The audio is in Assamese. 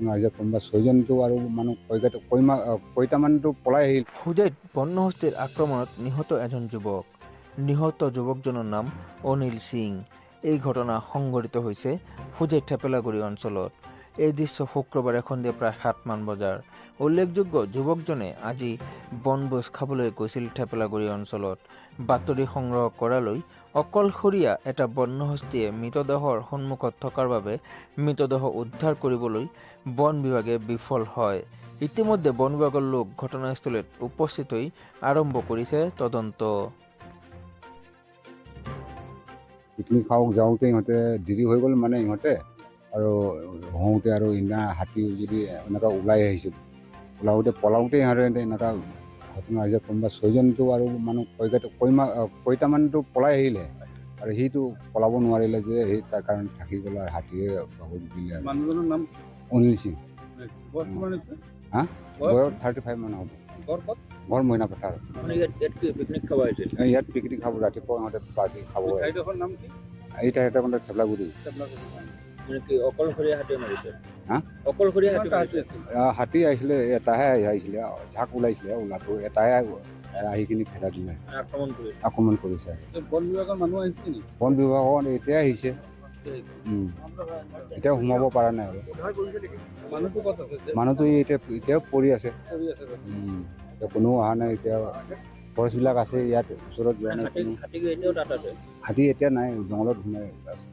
ৰাইজে কোনোবা 6জনটো আৰু মানুহ কেইটামানতো পলাই আহিল। হুজাইত বন্যহস্তীৰ আক্ৰমণত নিহত এজন যুৱক। নিহত যুৱকজনৰ নাম অনিল সিং। এই ঘটনা সংঘটিত হৈছে হুজাইত থেপেলাগুৰি অঞ্চলত। এই দৃশ্য শুক্ৰবাৰে সন্ধিয়া প্ৰায় 7মান বজাৰ। উল্লেখযোগ্য, যুৱকজনে আজি বনভোজ খাবলৈ গৈছিল থেপেলাগুৰি অঞ্চলত। বাতৰি সংগ্ৰহ কৰালৈ অকলশৰীয়া এটা বন্যহস্তীয়ে মৃতদেহৰ সন্মুখত থকাৰ বাবে মৃতদেহ উদ্ধাৰ কৰিবলৈ বন বিভাগে বিফল হয়। ইতিমধ্যে বন বিভাগৰ লোক ঘটনাস্থলীত উপস্থিত হৈ আৰম্ভ কৰিছে তদন্ত। পিকনিক খাব যাওঁতে ইহঁতে দেৰি হৈ গ'ল, মানে ইহঁতে আৰু হওঁতে আৰু ইনা হাতী যদি এনেকুৱা ওলাই আহিছিল, পলাওঁতে ইহঁতে এনেকুৱা ঘটনা হৈছে। কোনোবা 6জনটো আৰু মানুহ কেইটামানতো পলাই আহিলে আৰু সিটো পলাব নোৱাৰিলে যে সেই তাৰ কাৰণে থাকি গ'ল আৰু হাতীয়ে বহুত দিলে। মানুহজনৰ নাম অনিল সিং। বয়স কিমান হৈছে? বয়স 35 মান হ'ব। ঘৰ মইনা পথাৰ। পিকনিক খাব আহিছিল। ইয়াত পিকনিক খাব, ৰাতিপুৱা ইহঁতে পাৰ্টি খাব। ঠাইডোখৰ নাম কি? এই ঠাইতে মানে থেপেলাগুৰি। মানে কি অকলশৰীয়া হাতী মাৰিছে? হা? অকলশৰীয়া হাতী মাৰিছে? হাতী আহিছিলে, এটাহে আহিছিলে, ঝাঁক ওলাইছিলে, ওলাটো এটাহে আহি কিনি ফেটা দিলে, আক্ৰমণ কৰিছে। বন বিভাগৰ মানুহ আহিছে নেকি? বন বিভাগত এতিয়া আহিছে, এতিয়া সোমাব পৰা নাই আৰু। মানুহটো ক'ত আছে? মানুহটো এতিয়াও পৰি আছে। এতিয়া কোনো অহা নাই। এতিয়া ফৰেষ্টবিলাক আছে ইয়াত ওচৰত, যোৱা নাই। হাতী এতিয়া নাই, জংঘলত সোমাই আছে।